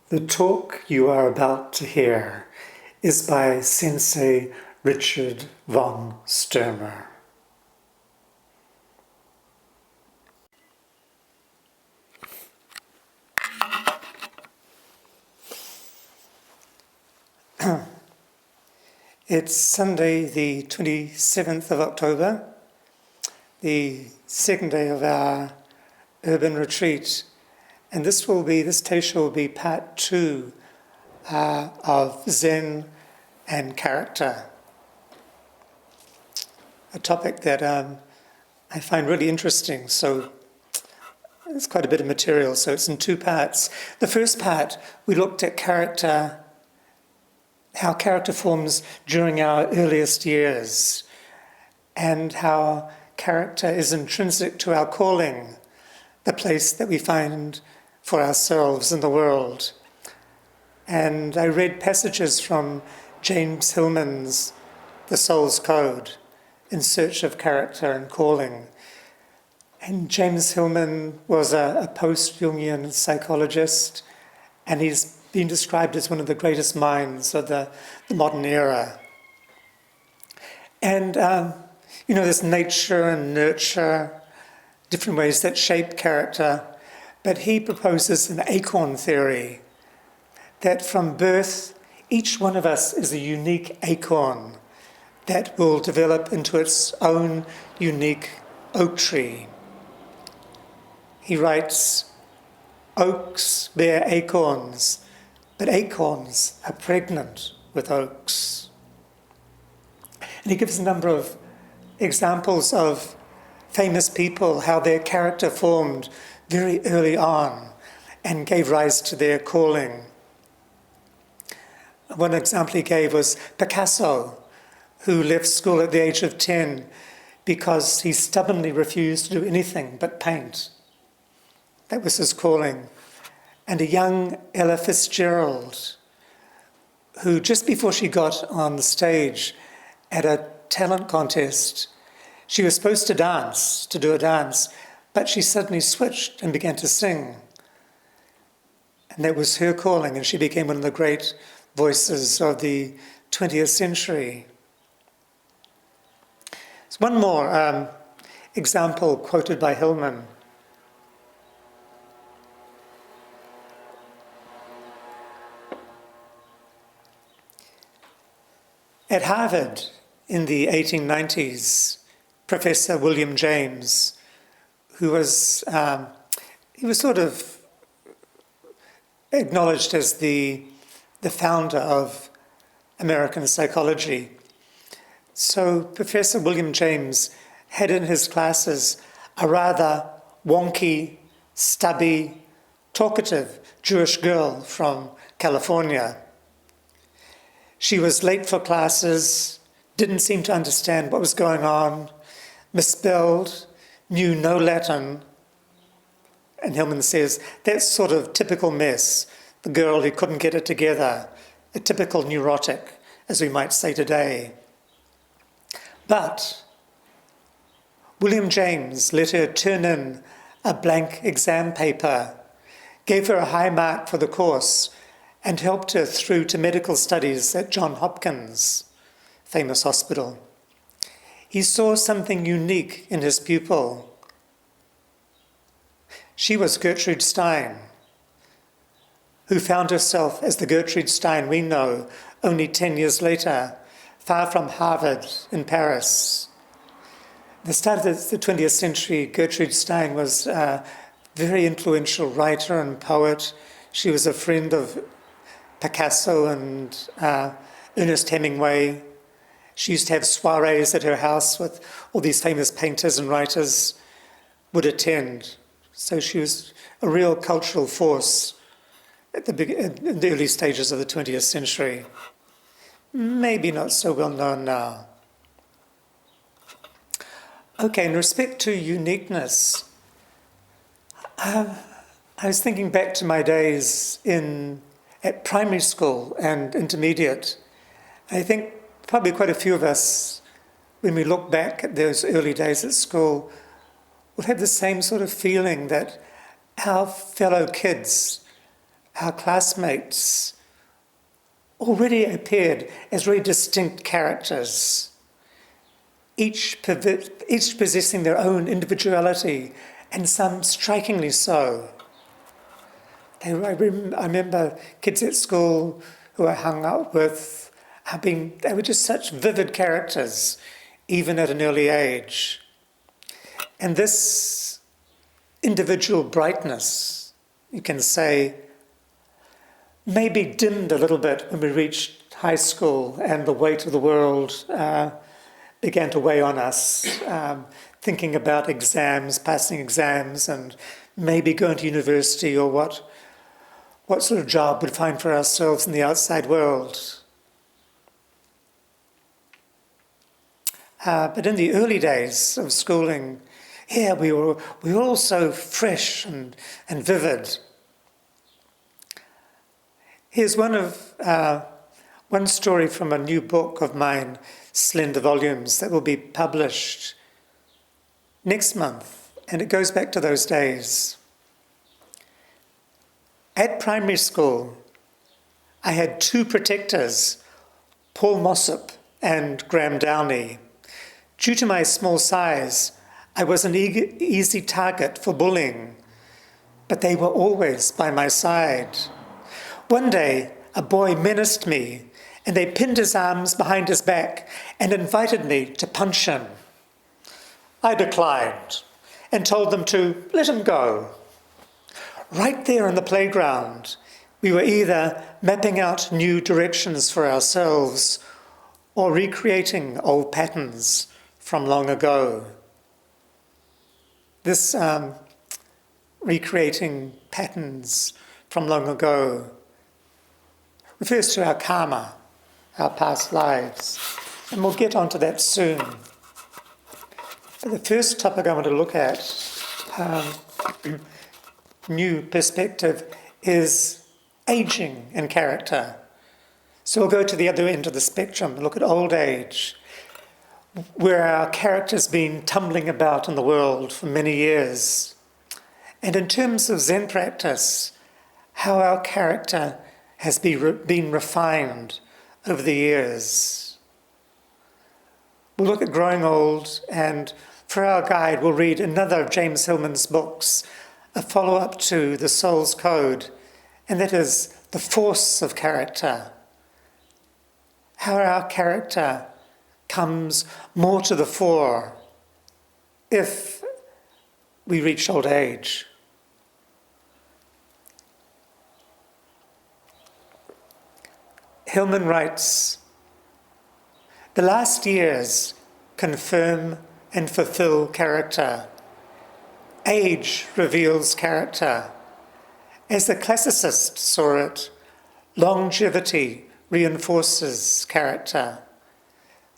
The talk you are about to hear is by Sensei Richard von Sturmer. It's Sunday, the 27th of October, the second day of our urban retreat. And this teisha will be part 2 of Zen and character, a topic that I find really interesting. So it's quite a bit of material, so it's in 2 parts. The first part, we looked at character, how character forms during our earliest years, and how character is intrinsic to our calling, the place that we find for ourselves in the world. And I read passages from James Hillman's The Soul's Code, In Search of Character and Calling. And James Hillman was a post-Jungian psychologist, and he's been described as one of the greatest minds of the modern era. And, there's nature and nurture, different ways that shape character. But he proposes an acorn theory, that from birth, each one of us is a unique acorn that will develop into its own unique oak tree. He writes, "Oaks bear acorns, but acorns are pregnant with oaks." And he gives a number of examples of famous people, how their character formed very early on and gave rise to their calling. One example he gave was Picasso, who left school at the age of 10 because he stubbornly refused to do anything but paint. That was his calling. And a young Ella Fitzgerald, who just before she got on the stage at a talent contest, she was supposed to do a dance, but she suddenly switched and began to sing. And that was her calling, and she became one of the great voices of the 20th century. There's one more example quoted by Hillman. At Harvard in the 1890s, Professor William James, who was sort of acknowledged as the founder of American psychology. So Professor William James had in his classes a rather wonky, stubby, talkative Jewish girl from California. She was late for classes, didn't seem to understand what was going on, misspelled, knew no Latin. And Hillman says, that's sort of typical mess, the girl who couldn't get it together, a typical neurotic, as we might say today. But William James let her turn in a blank exam paper, gave her a high mark for the course, and helped her through to medical studies at Johns Hopkins, famous hospital. He saw something unique in his pupil. She was Gertrude Stein, who found herself as the Gertrude Stein we know only 10 years later, far from Harvard in Paris. At the start of the 20th century, Gertrude Stein was a very influential writer and poet. She was a friend of Picasso and Ernest Hemingway. She used to have soirees at her house with all these famous painters and writers would attend. So she was a real cultural force in the early stages of the 20th century. Maybe not so well known now. Okay, in respect to uniqueness, I was thinking back to my days at primary school and intermediate. I think probably quite a few of us, when we look back at those early days at school, will have the same sort of feeling that our fellow kids our classmates already appeared as very distinct characters, each possessing their own individuality, and some strikingly so. I remember kids at school who I hung out with, they were just such vivid characters, even at an early age. And this individual brightness, you can say, maybe dimmed a little bit when we reached high school and the weight of the world began to weigh on us, thinking about exams, passing exams, and maybe going to university or what sort of job we'd find for ourselves in the outside world. But in the early days of schooling, we were all so fresh and vivid. Here's one story from a new book of mine, Slender Volumes, that will be published next month, and it goes back to those days. At primary school, I had two protectors, Paul Mossop and Graham Downey. Due to my small size, I was an easy target for bullying, but they were always by my side. One day, a boy menaced me, and they pinned his arms behind his back and invited me to punch him. I declined and told them to let him go. Right there on the playground, we were either mapping out new directions for ourselves or recreating old patterns from long ago. This recreating patterns from long ago refers to our karma, our past lives, and we'll get onto that soon. But the first topic I want to look at, new perspective, is aging and character. So we'll go to the other end of the spectrum and look at old age, where our character's been tumbling about in the world for many years. And in terms of Zen practice, how our character has been refined over the years. We'll look at growing old, and for our guide, we'll read another of James Hillman's books, a follow-up to The Soul's Code, and that is the force of character. How our character comes more to the fore if we reach old age. Hillman writes, "The last years confirm and fulfill character. Age reveals character. As the classicist saw it, longevity reinforces character,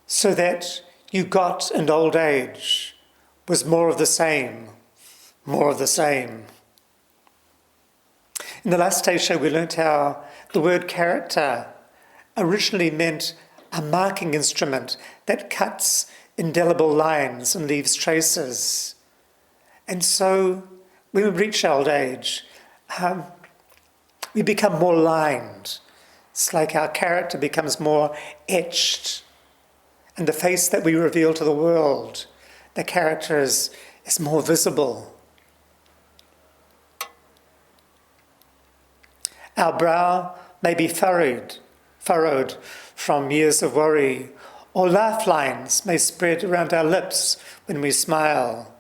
so that you got in old age was more of the same, more of the same." In the last day show, we learnt how the word character originally meant a marking instrument that cuts indelible lines and leaves traces. And so when we reach old age, we become more lined. It's like our character becomes more etched. And the face that we reveal to the world, the character is more visible. Our brow may be furrowed from years of worry, or laugh lines may spread around our lips when we smile.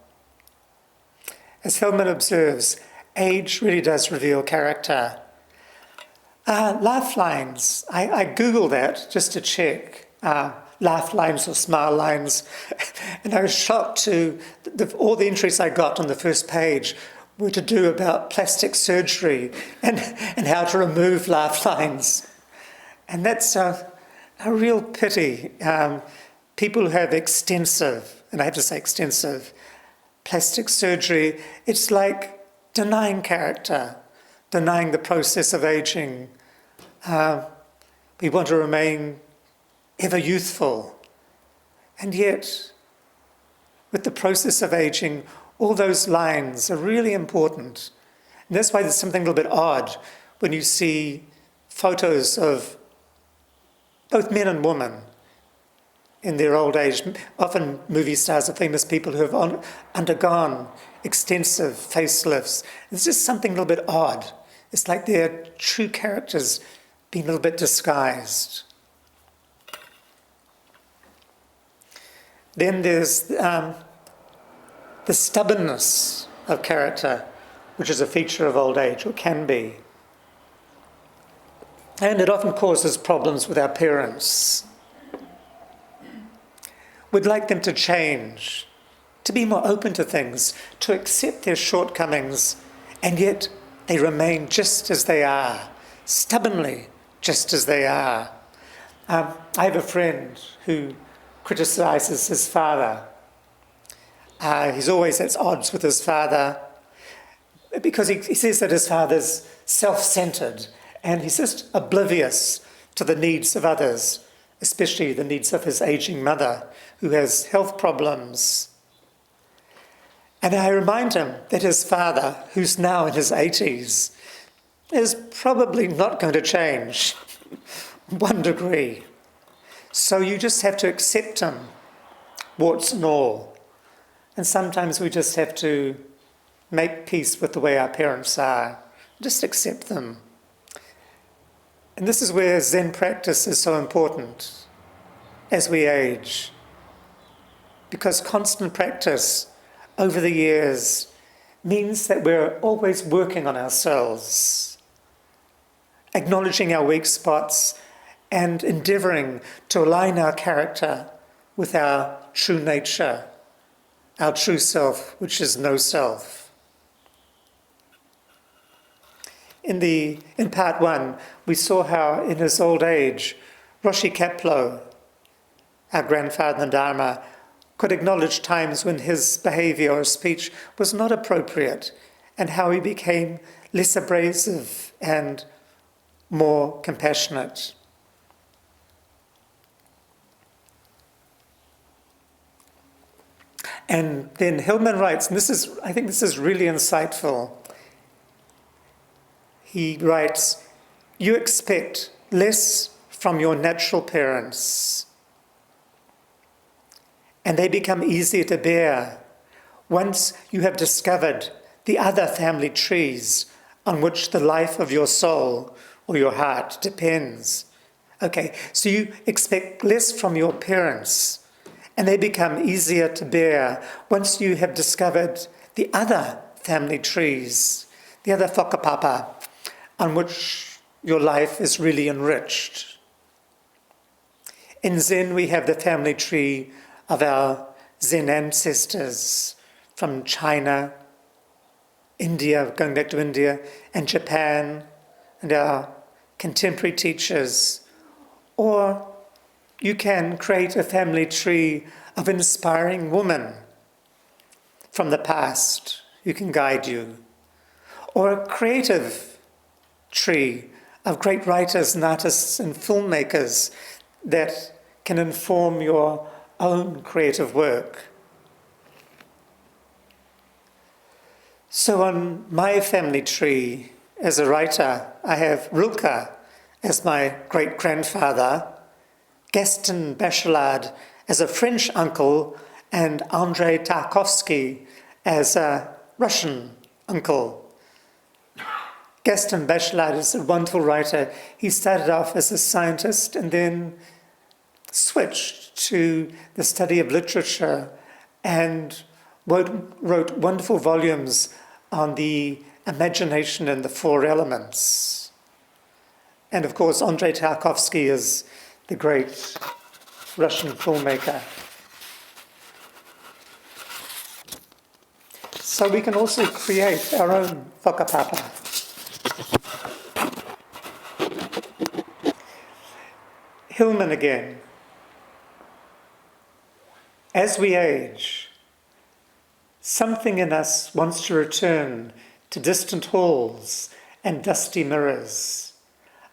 As Hillman observes, age really does reveal character. Laugh lines, I Googled that just to check, laugh lines or smile lines, and I was shocked to all the entries I got on the first page were to do about plastic surgery and how to remove laugh lines. And that's a real pity. People who have extensive, and I have to say extensive, plastic surgery, it's like denying character, denying the process of aging. We want to remain ever youthful. And yet, with the process of aging, all those lines are really important. And that's why there's something a little bit odd when you see photos of both men and women in their old age, often movie stars or famous people who have undergone extensive facelifts. It's just something a little bit odd. It's like their true characters being a little bit disguised. Then there's the stubbornness of character, which is a feature of old age, or can be. And it often causes problems with our parents. We'd like them to change, to be more open to things, to accept their shortcomings, and yet they remain just as they are, stubbornly just as they are. I have a friend who criticises his father. He's always at odds with his father because he says that his father's self-centred and he's just oblivious to the needs of others, especially the needs of his ageing mother, who has health problems. And I remind him that his father, who's now in his 80s, is probably not going to change 1 degree. So you just have to accept him, warts and all. And sometimes we just have to make peace with the way our parents are. Just accept them. And this is where Zen practice is so important as we age. Because constant practice over the years means that we're always working on ourselves, acknowledging our weak spots and endeavouring to align our character with our true nature, our true self, which is no self. In part 1, we saw how in his old age, Roshi Kapleau, our grandfather in Dharma, could acknowledge times when his behaviour or speech was not appropriate and how he became less abrasive and more compassionate. And then Hillman writes, and I think this is really insightful. He writes, "You expect less from your natural parents, and they become easier to bear once you have discovered the other family trees on which the life of your soul or your heart depends." Okay, so you expect less from your parents, and they become easier to bear once you have discovered the other family trees, the other whakapapa, on which your life is really enriched. In Zen, we have the family tree of our Zen ancestors from China, India, going back to India, and Japan, and our contemporary teachers. Or you can create a family tree of inspiring women from the past who can guide you. Or a creative tree of great writers and artists and filmmakers that can inform your own creative work. So on my family tree, as a writer, I have Rilke as my great-grandfather, Gaston Bachelard as a French uncle, and Andrei Tarkovsky as a Russian uncle. Gaston Bachelard is a wonderful writer. He started off as a scientist and then switched to the study of literature and wrote wonderful volumes on the imagination and the 4 elements. And of course, Andrei Tarkovsky is the great Russian filmmaker. So we can also create our own whakapapa. Hillman again. As we age, something in us wants to return to distant halls and dusty mirrors.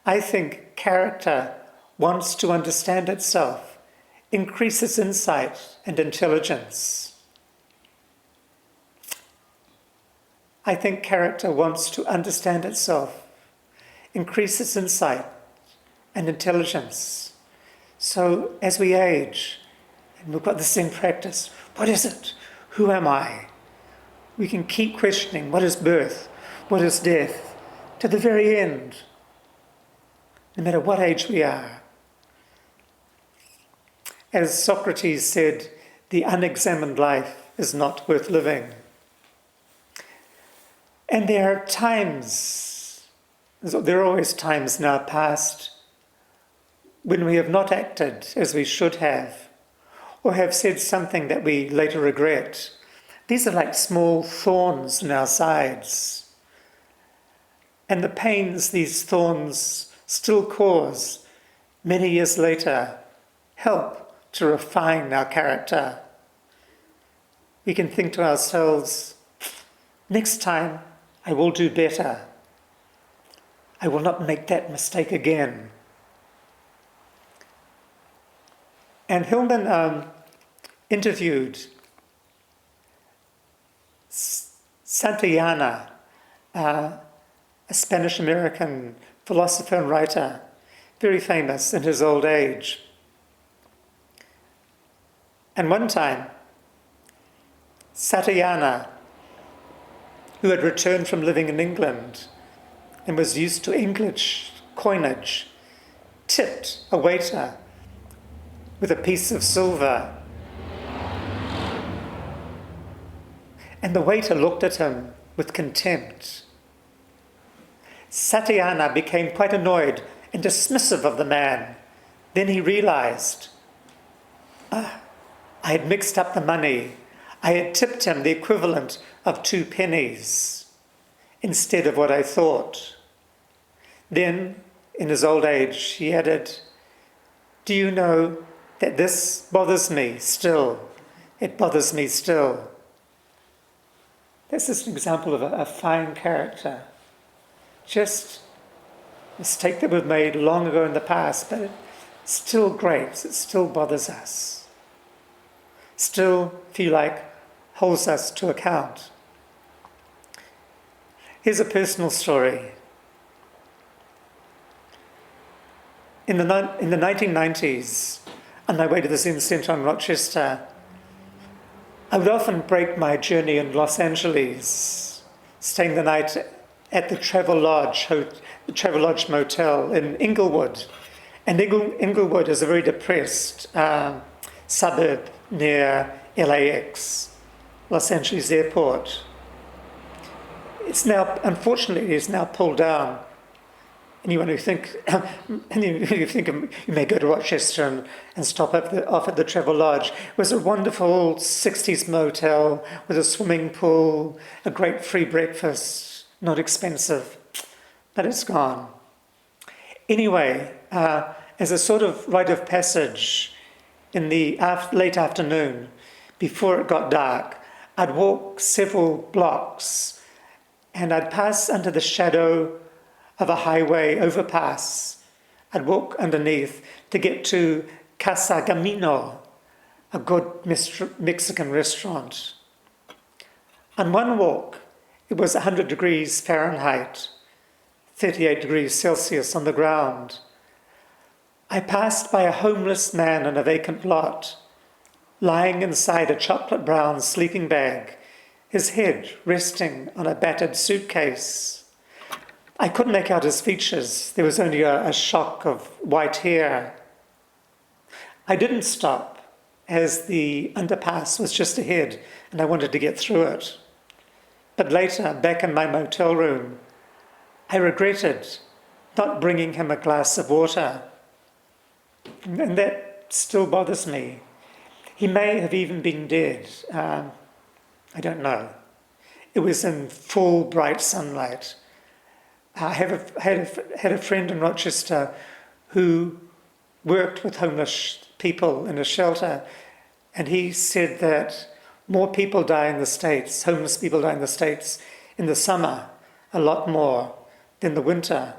I think character wants to understand itself, increase its insight and intelligence. I think character wants to understand itself, increases insight and intelligence. So as we age, and we've got this in practice, what is it? Who am I? We can keep questioning, what is birth? What is death? To the very end, no matter what age we are. As Socrates said, the unexamined life is not worth living. And there are always times in our past when we have not acted as we should have, or have said something that we later regret. These are like small thorns in our sides. And the pains these thorns still cause many years later help to refine our character. We can think to ourselves, next time I will do better. I will not make that mistake again. And Hillman interviewed Santayana, a Spanish-American philosopher and writer, very famous in his old age. And one time, Santayana, who had returned from living in England and was used to English coinage, tipped a waiter with a piece of silver. And the waiter looked at him with contempt. Santayana became quite annoyed and dismissive of the man. Then he realized, I had mixed up the money. I had tipped him the equivalent of 2 pennies instead of what I thought. Then, in his old age, he added, do you know that this bothers me still? It bothers me still. That's just an example of a fine character. Just a mistake that was made long ago in the past, but it still grates, it still bothers us. Still, if you like, holds us to account. Here's a personal story. In the 1990s, on my way to the Zen Centre in Rochester, I would often break my journey in Los Angeles, staying the night at the Travelodge Motel in Inglewood. And Inglewood is a very depressed suburb near LAX, Los Angeles Airport. Unfortunately, it's now pulled down. Anyone who think you may go to Rochester and stop off at the Travelodge. It was a wonderful 60s motel with a swimming pool, a great free breakfast, not expensive, but it's gone. Anyway, as a sort of rite of passage in the late afternoon, before it got dark, I'd walk several blocks and I'd pass under the shadow of a highway overpass. I'd walk underneath to get to Casa Gamino, a good Mexican restaurant. On one walk, it was 100 degrees Fahrenheit, 38 degrees Celsius on the ground. I passed by a homeless man in a vacant lot, lying inside a chocolate brown sleeping bag, his head resting on a battered suitcase. I couldn't make out his features. There was only a shock of white hair. I didn't stop, as the underpass was just ahead and I wanted to get through it. But later, back in my motel room, I regretted not bringing him a glass of water. And that still bothers me. He may have even been dead. I don't know. It was in full bright sunlight. I had a friend in Rochester who worked with homeless people in a shelter, and he said that more people die in the States, homeless people die in the States in the summer, a lot more than the winter.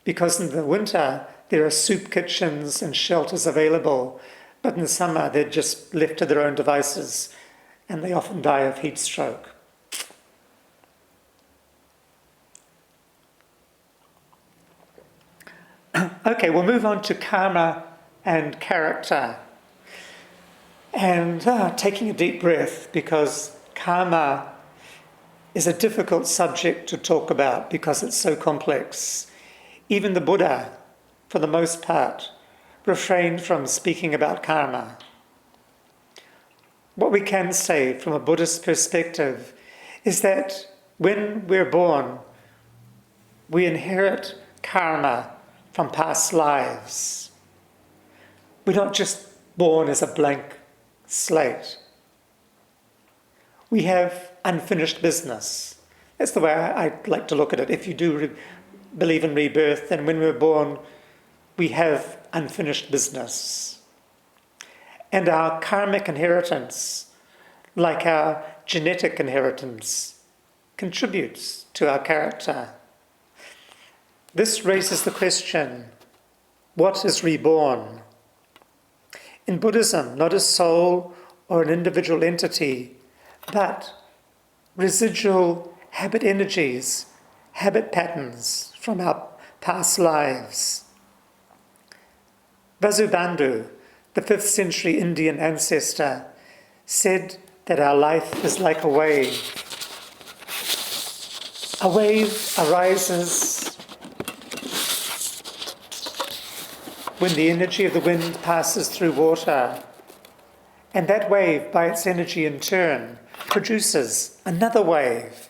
Because in the winter, there are soup kitchens and shelters available, but in the summer, they're just left to their own devices, and they often die of heat stroke. Okay, we'll move on to karma and character. And taking a deep breath, because karma is a difficult subject to talk about because it's so complex. Even the Buddha, for the most part, refrained from speaking about karma. What we can say from a Buddhist perspective is that when we're born, we inherit karma from past lives. We're not just born as a blank slate. We have unfinished business. That's the way I like to look at it. If you do believe in rebirth, then when we're born, we have unfinished business. And our karmic inheritance, like our genetic inheritance, contributes to our character. This raises the question, what is reborn? In Buddhism, not a soul or an individual entity, but residual habit energies, habit patterns from our past lives. Vasubandhu, the 5th century Indian ancestor, said that our life is like a wave. A wave arises when the energy of the wind passes through water, and that wave, by its energy in turn, produces another wave.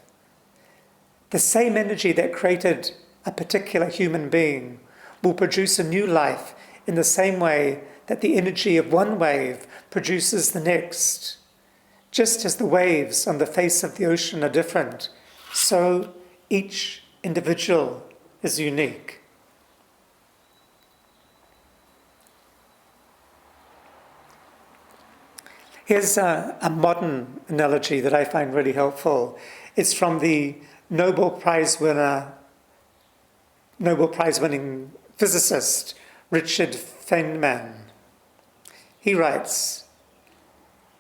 The same energy that created a particular human being will produce a new life in the same way that the energy of one wave produces the next. Just as the waves on the face of the ocean are different, so each individual is unique. Here's a modern analogy that I find really helpful. It's from the Nobel Prize winning physicist, Richard Feynman. He writes,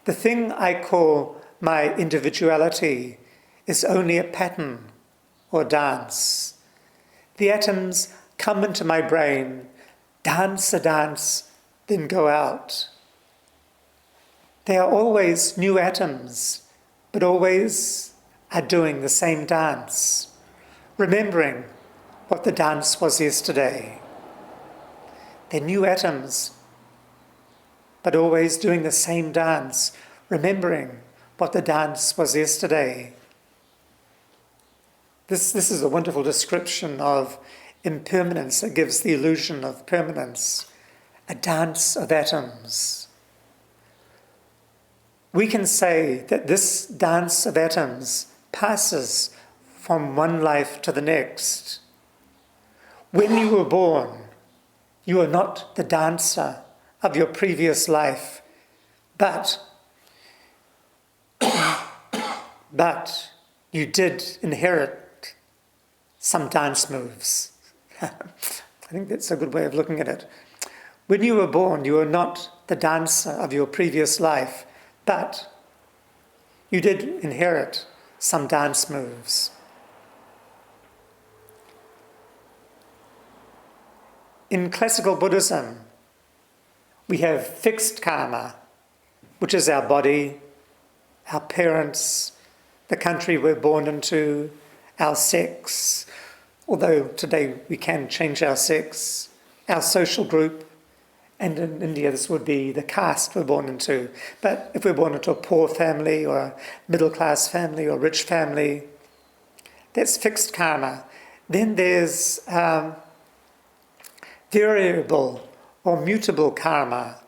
"The thing I call my individuality is only a pattern or dance. The atoms come into my brain, dance a dance, then go out. They are always new atoms, but always are doing the same dance, remembering what the dance was yesterday. They're new atoms, but always doing the same dance, remembering what the dance was yesterday." This is a wonderful description of impermanence. It gives the illusion of permanence, a dance of atoms. We can say that this dance of atoms passes from one life to the next. When you were born, you are not the dancer of your previous life, but you did inherit some dance moves. I think that's a good way of looking at it. When you were born, you were not the dancer of your previous life, but you did inherit some dance moves. In classical Buddhism, we have fixed karma, which is our body, our parents, the country we're born into, our sex, although today we can change our sex, our social group, and in India this would be the caste we're born into. But if we're born into a poor family or a middle-class family or a rich family, that's fixed karma. Then there's variable or mutable karma,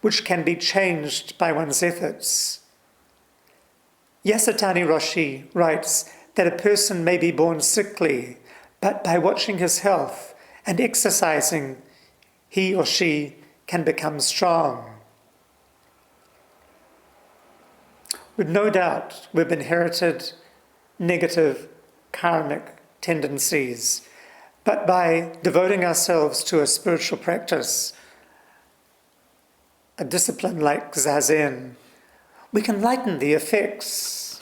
which can be changed by one's efforts. Yasutani Roshi writes that a person may be born sickly, but by watching his health and exercising, he or she can become strong. With no doubt, we've inherited negative karmic tendencies, but by devoting ourselves to a spiritual practice, a discipline like Zazen, we can lighten the effects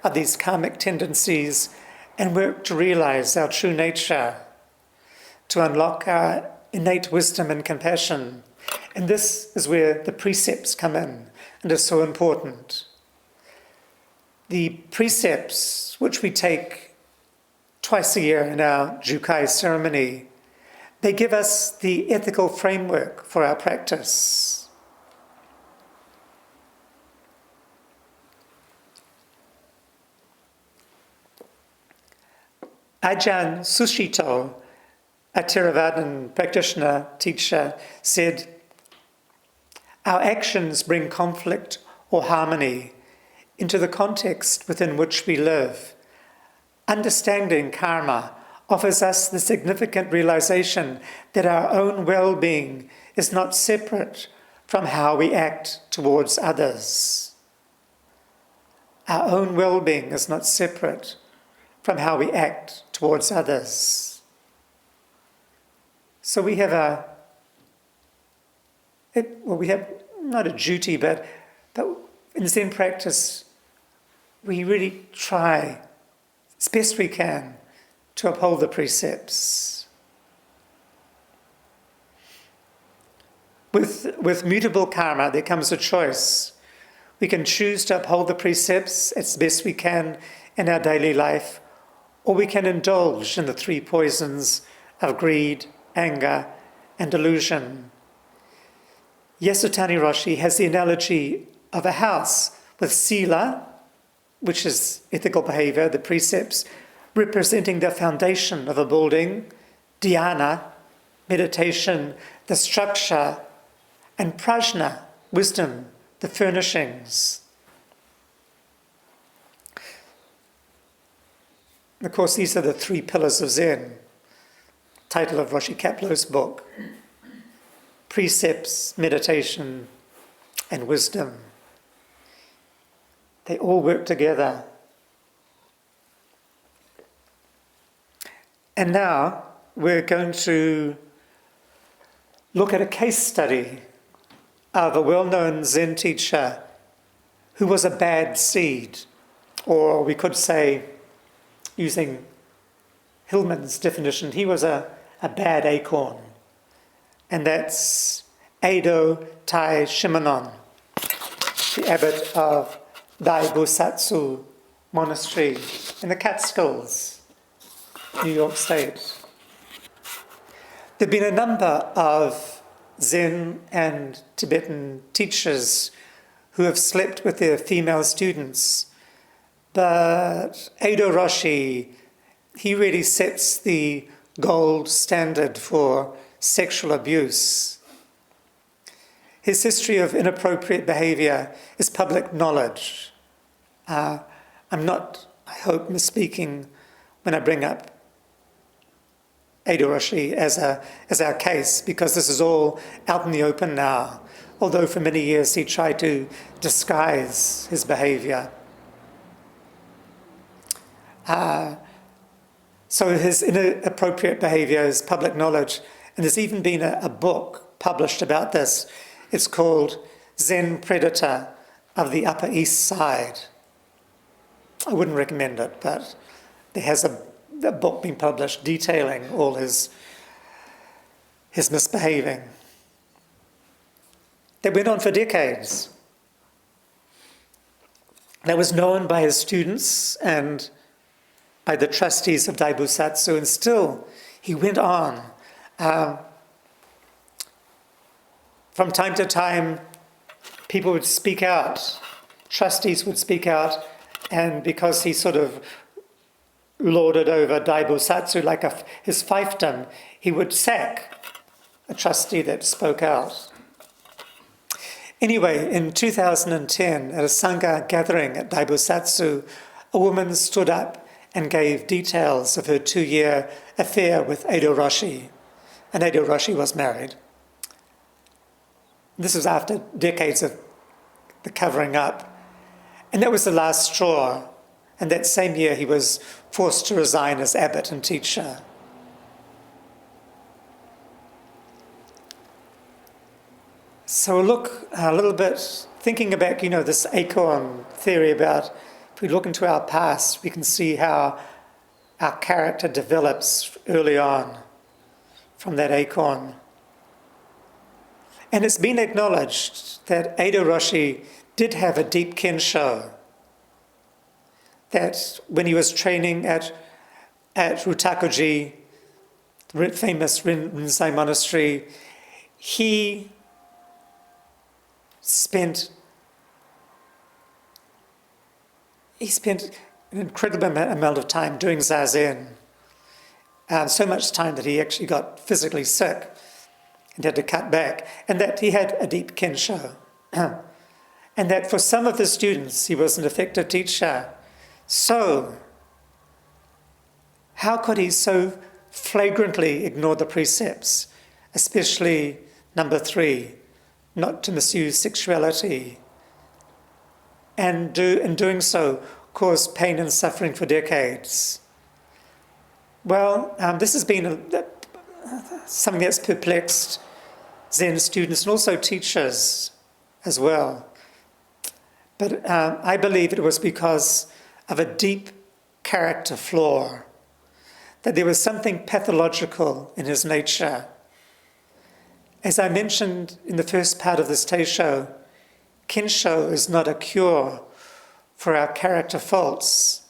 of these karmic tendencies and work to realize our true nature. to unlock our innate wisdom and compassion. And this is where the precepts come in and are so important. The precepts, which we take twice a year in our Jukai ceremony, they give us the ethical framework for our practice. Ajahn Sushito, a Theravadan practitioner, teacher, said, "Our actions bring conflict or harmony into the context within which we live. Understanding karma offers us the significant realization that our own well-being is not separate from how we act towards others. Our own well-being is not separate from how we act towards others." So we have we have not a duty, but in Zen practice, we really try as best we can to uphold the precepts. With mutable karma, there comes a choice. We can choose to uphold the precepts as best we can in our daily life, or we can indulge in the three poisons of greed, anger, and delusion. Yasutani Roshi has the analogy of a house with sila, which is ethical behavior, the precepts, representing the foundation of a building, dhyana, meditation, the structure, and prajna, wisdom, the furnishings. Of course, these are the three pillars of Zen, title of Roshi Kapleau's book: precepts, meditation, and wisdom. They all work together. And now we're going to look at a case study of a well-known Zen teacher who was a bad seed, or we could say, using Hillman's definition, he was a bad acorn. And that's Eido Tai Shimenon, the abbot of Daibusatsu Monastery in the Catskills, New York State. There have been a number of Zen and Tibetan teachers who have slept with their female students, but Eido Roshi, he really sets the gold standard for sexual abuse. His history of inappropriate behavior is public knowledge. I'm not, I hope, misspeaking when I bring up Eido Roshi as our case, because this is all out in the open now, although for many years he tried to disguise his behavior. So his inappropriate behavior is public knowledge, and there's even been a book published about this. It's called Zen Predator of the Upper East Side. I wouldn't recommend it, but there has a book being published detailing all his misbehaving. That went on for decades. That was known by his students and by the trustees of Daibusatsu, and still he went on. From time to time, people would speak out, trustees would speak out, and because he sort of lorded over Daibusatsu like his fiefdom, he would sack a trustee that spoke out. Anyway, in 2010, at a Sangha gathering at Daibusatsu, a woman stood up and gave details of her 2-year affair with Eido Roshi, and Eido Roshi was married. This was after decades of the covering up, and that was the last straw, and that same year he was forced to resign as abbot and teacher. So look a little bit, thinking about, this acorn theory about, if we look into our past, we can see how our character develops early on. from that acorn. And it's been acknowledged that Edo Roshi did have a deep kensho, that when he was training at Rutakuji, the famous Rinzai monastery, he spent an incredible amount of time doing zazen, so much time that he actually got physically sick and had to cut back, and that he had a deep kensho. And that for some of the students, he was an effective teacher. So, how could he so flagrantly ignore the precepts, especially number 3, not to misuse sexuality, and in doing so, cause pain and suffering for decades? Well, this has been something that's perplexed Zen students and also teachers as well. But I believe it was because of a deep character flaw, that there was something pathological in his nature. As I mentioned in the first part of this teisho, kensho is not a cure for our character faults,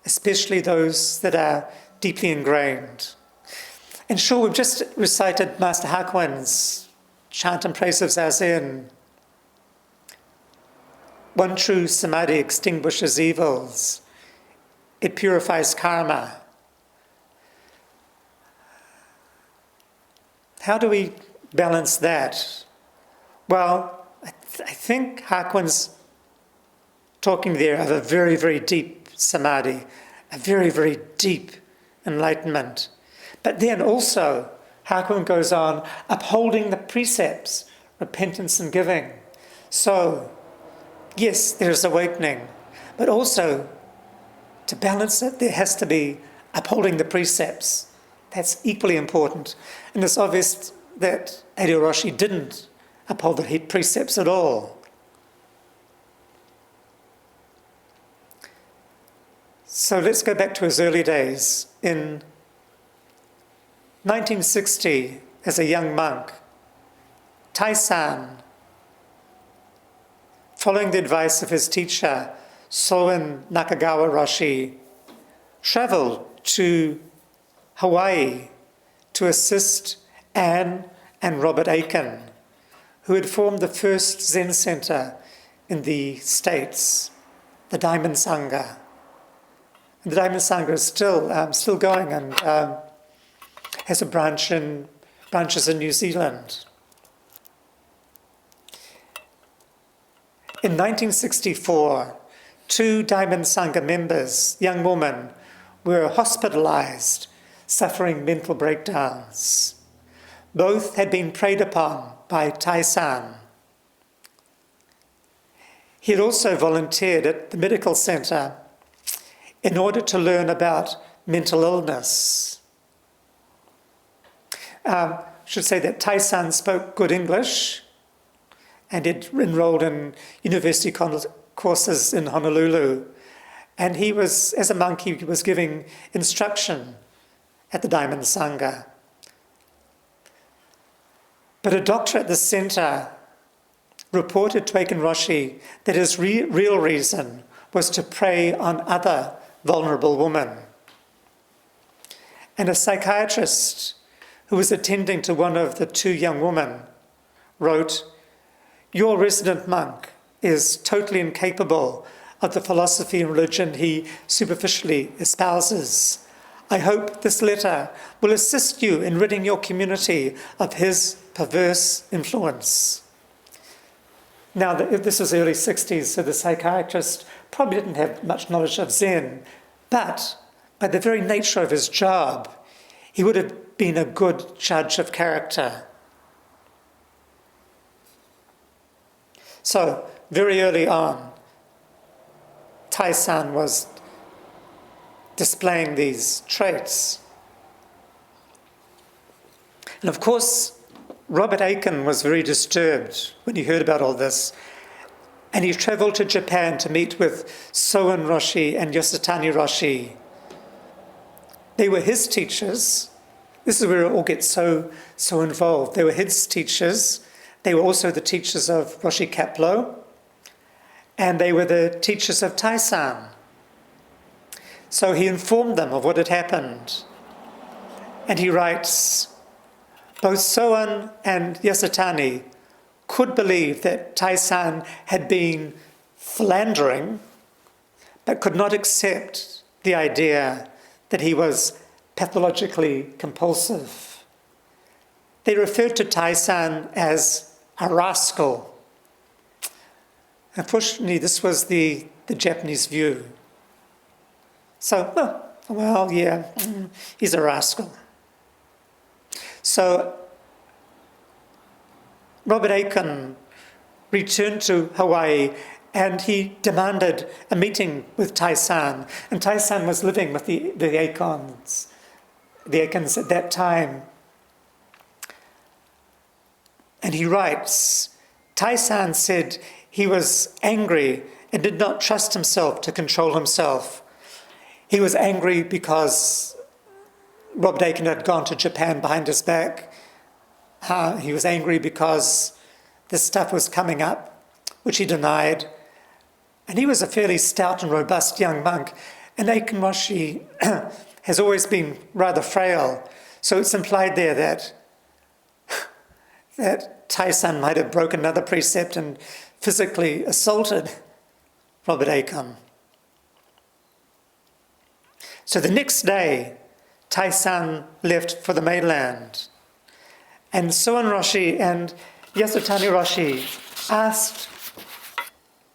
especially those that are deeply ingrained. And sure, we've just recited Master Hakuin's chant and praise of Zazen. One true samadhi extinguishes evils. It purifies karma. How do we balance that? Well, I think Hakuin's talking there of a very, very deep samadhi, a very, very deep enlightenment. But then also, Hakuin goes on upholding the precepts, repentance and giving. So, yes, there's awakening, but also, to balance it, there has to be upholding the precepts. That's equally important. And it's obvious that Edo Roshi didn't uphold the precepts at all. So let's go back to his early days. In 1960, as a young monk, Tai-san, following the advice of his teacher, Soen Nakagawa Roshi, travelled to Hawaii to assist Anne and Robert Aiken, who had formed the first Zen center in the States, the Diamond Sangha. And the Diamond Sangha is still going and has a branches in New Zealand. In 1964, 2 Diamond Sangha members, young women, were hospitalized, suffering mental breakdowns. Both had been preyed upon by Tai-san. He had also volunteered at the medical center in order to learn about mental illness. I should say that Tai-san spoke good English and had enrolled in university courses in Honolulu. And he was, as a monk, he was giving instruction at the Diamond Sangha. But a doctor at the center reported to Aiken Roshi that his real reason was to prey on other vulnerable women. And a psychiatrist who was attending to one of the 2 young women wrote, "Your resident monk is totally incapable of the philosophy and religion he superficially espouses. I hope this letter will assist you in ridding your community of his perverse influence." Now, this was early 60s, so the psychiatrist probably didn't have much knowledge of Zen, but by the very nature of his job, he would have been a good judge of character. So, very early on, Tai-san was displaying these traits. And of course, Robert Aiken was very disturbed when he heard about all this, and he travelled to Japan to meet with Soen Roshi and Yositani Roshi. They were his teachers, This is where it all gets so involved. They were his teachers. They were also the teachers of Roshi Kapleau, and they were the teachers of Taisan. So he informed them of what had happened. And he writes, both Soan and Yasutani could believe that Taisan had been philandering, but could not accept the idea that he was pathologically compulsive. They referred to Taisan as a rascal. Unfortunately, this was the Japanese view. So, well, yeah, he's a rascal. So, Robert Aiken returned to Hawaii and he demanded a meeting with Taisan. And Taisan was living with the Aikens at that time. And he writes, Taisan said he was angry and did not trust himself to control himself. He was angry because Robert Aiken had gone to Japan behind his back. He was angry because this stuff was coming up, which he denied. And he was a fairly stout and robust young monk. And Aiken Roshi has always been rather frail. So it's implied there that Taisan might have broken another precept and physically assaulted Robert Aiken. So the next day, Taisan left for the mainland. And Soan Roshi and Yasutani Roshi asked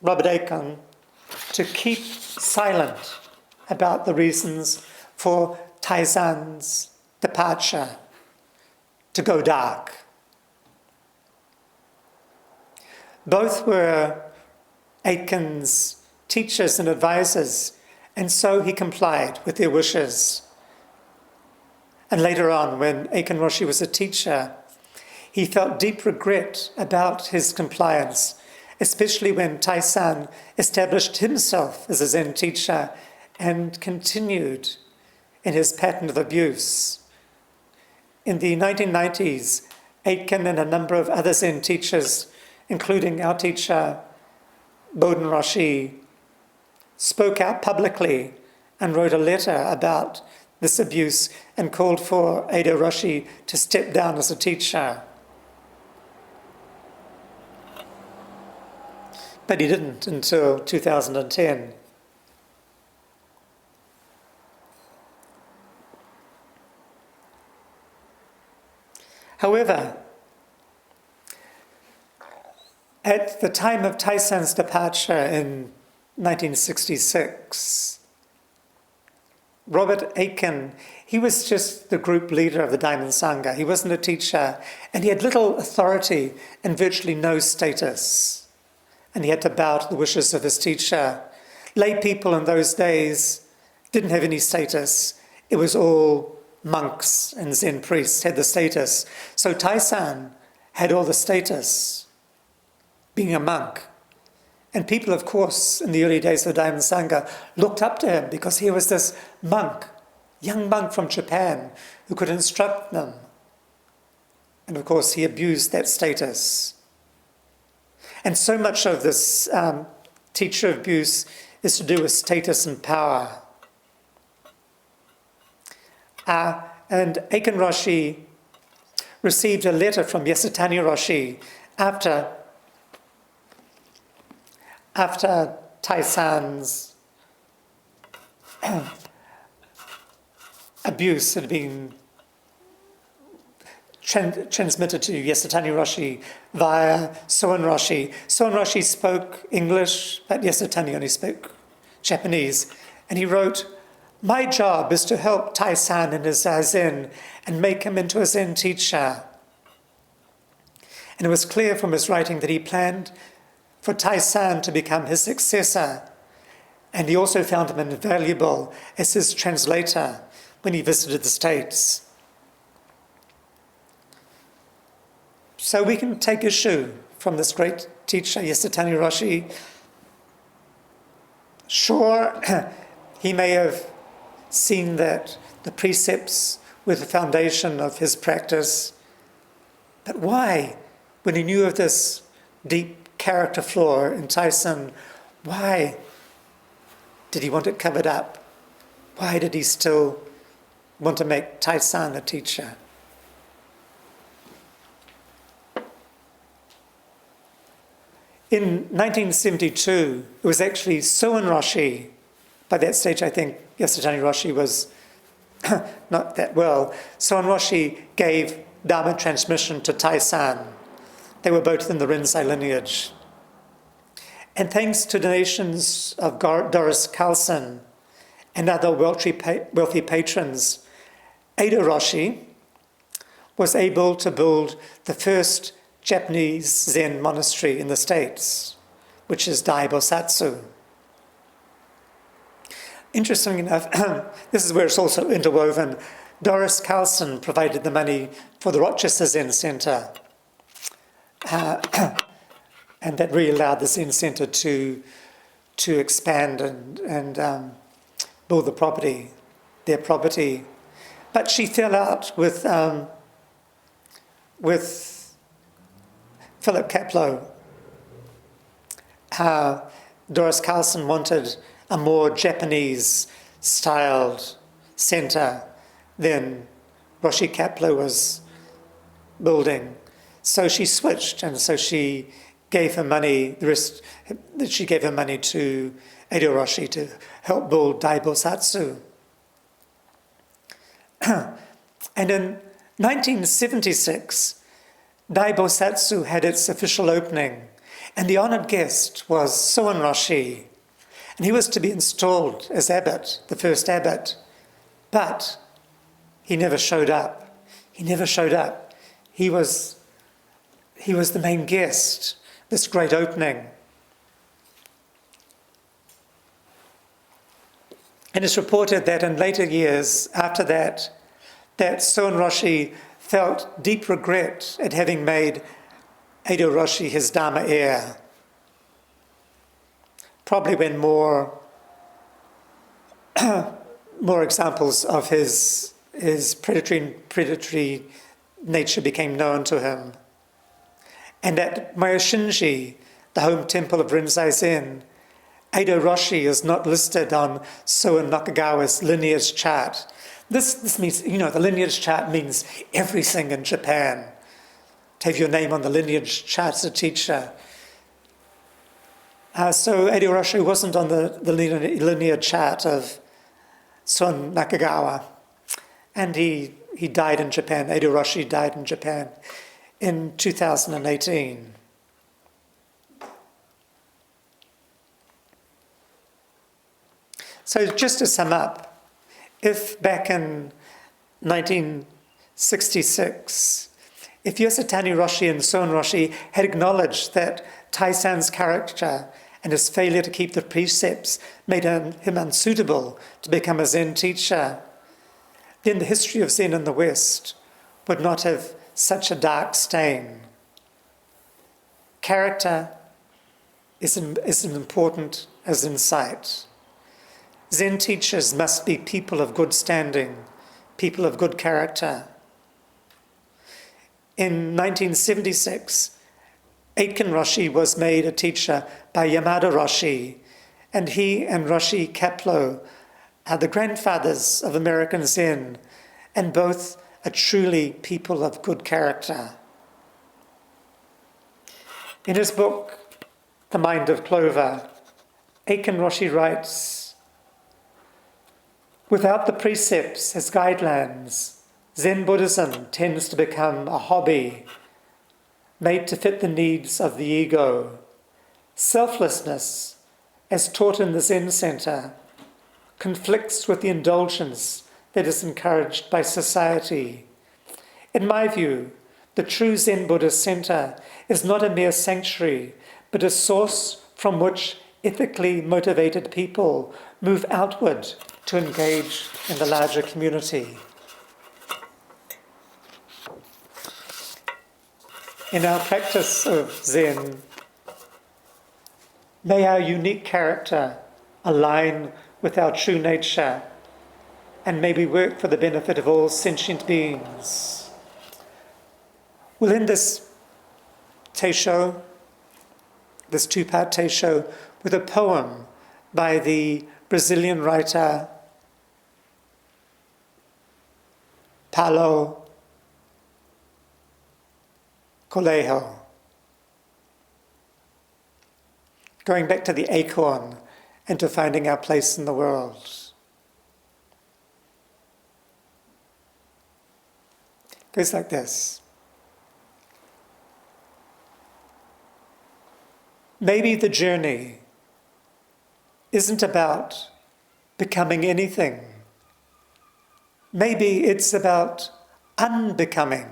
Robert Aiken to keep silent about the reasons for Taisan's departure, to go dark. Both were Aiken's teachers and advisors, and so he complied with their wishes. And later on, when Aiken Roshi was a teacher, he felt deep regret about his compliance, especially when Taisan established himself as a Zen teacher and continued in his pattern of abuse. In the 1990s, Aiken and a number of other Zen teachers, including our teacher, Boden Roshi, spoke out publicly and wrote a letter about this abuse and called for Eido Roshi to step down as a teacher. But he didn't until 2010. However, at the time of Taisan's departure in 1966, Robert Aiken, he was just the group leader of the Diamond Sangha. He wasn't a teacher, and he had little authority and virtually no status. And he had to bow to the wishes of his teacher. Lay people in those days didn't have any status. It was all monks and Zen priests had the status. So Taisan had all the status, being a monk. And people, of course, in the early days of the Diamond Sangha looked up to him because he was this monk, young monk from Japan who could instruct them. And of course, he abused that status. And so much of this teacher abuse is to do with status and power. And Aiken Roshi received a letter from Yasutani Roshi after Taisan's abuse had been transmitted to Yasutani Roshi via Soan Roshi. Soan Roshi spoke English, but Yasutani only spoke Japanese. And he wrote, "My job is to help Taisan in his Zazen and make him into a Zen teacher." And it was clear from his writing that he planned for Taisan to become his successor. And he also found him invaluable as his translator when he visited the States. So we can take issue from this great teacher, Yasutani Roshi. Sure, he may have seen that the precepts with the foundation of his practice. But why, when he knew of this deep character flaw in Tyson, why did he want it covered up? Why did he still want to make Tyson a teacher? In 1972, it was actually Soen Roshi. By that stage, I think Yasutani Roshi was not that well. Soen Roshi gave Dharma transmission to Tyson. They were both in the Rinzai lineage. And thanks to donations of Doris Carlson and other wealthy patrons, Ada Roshi was able to build the first Japanese Zen monastery in the States, which is Dai Bosatsu. Interestingly enough, this is where it's also interwoven. Doris Carlson provided the money for the Rochester Zen Center, and that really allowed the Zen Center to expand and build their property. But she fell out with Philip Kapleau. Doris Carlson wanted a more Japanese-styled center than Roshi Kapleau was building. So she switched, and so she gave her money, she gave her money to Edo Roshi to help build Dai Bosatsu. And in 1976, Dai Bosatsu had its official opening, and the honored guest was Soen Roshi, and he was to be installed as abbot, the first abbot, but he never showed up. He was the main guest, this great opening. And it's reported that in later years after that Soen Roshi felt deep regret at having made Edo Roshi his Dharma heir. Probably when more examples of his predatory nature became known to him. And at Myoshinji, the home temple of Rinzai Zen, Edo Roshi is not listed on Soen Nakagawa's lineage chart. This means, the lineage chart means everything in Japan. To have your name on the lineage chart as a teacher. So Edo Roshi wasn't on the linear chart of Soen Nakagawa. And he died in Japan. Edo Roshi died in Japan in 2018. So just to sum up, if back in 1966, if Yosutani Roshi and Soen Roshi had acknowledged that Taisan's character and his failure to keep the precepts made him unsuitable to become a Zen teacher, then the history of Zen in the West would not have such a dark stain. Character is as important as insight. Zen teachers must be people of good standing, people of good character. In 1976, Aitken Roshi was made a teacher by Yamada Roshi, and he and Roshi Kapleau are the grandfathers of American Zen, and both are truly people of good character. In his book, The Mind of Clover, Aitken Roshi writes, without the precepts as guidelines, Zen Buddhism tends to become a hobby, made to fit the needs of the ego. Selflessness, as taught in the Zen Center, conflicts with the indulgence that is encouraged by society. In my view, the true Zen Buddhist Center is not a mere sanctuary, but a source from which ethically motivated people move outward to engage in the larger community. In our practice of Zen, may our unique character align with our true nature and may we work for the benefit of all sentient beings. We'll end this teisho, this two-part teisho, with a poem by the Brazilian writer Paulo Coelho. Going back to the acorn and to finding our place in the world. It goes like this. Maybe the journey isn't about becoming anything. Maybe it's about unbecoming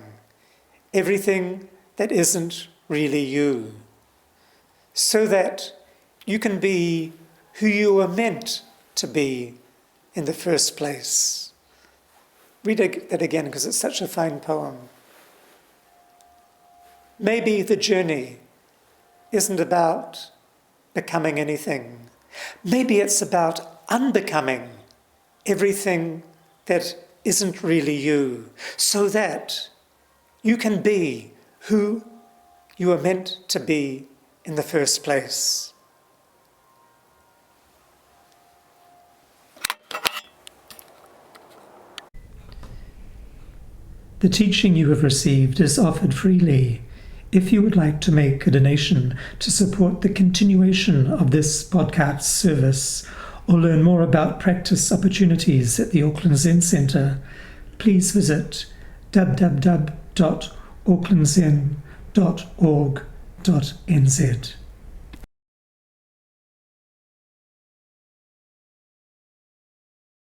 everything that isn't really you, so that you can be who you were meant to be in the first place. Read that again because it's such a fine poem. Maybe the journey isn't about becoming anything. Maybe it's about unbecoming everything that isn't really you, so that you can be who you were meant to be in the first place. The teaching you have received is offered freely. If you would like to make a donation to support the continuation of this podcast service or learn more about practice opportunities at the Auckland Zen Centre, please visit www.aucklandzen.org.nz.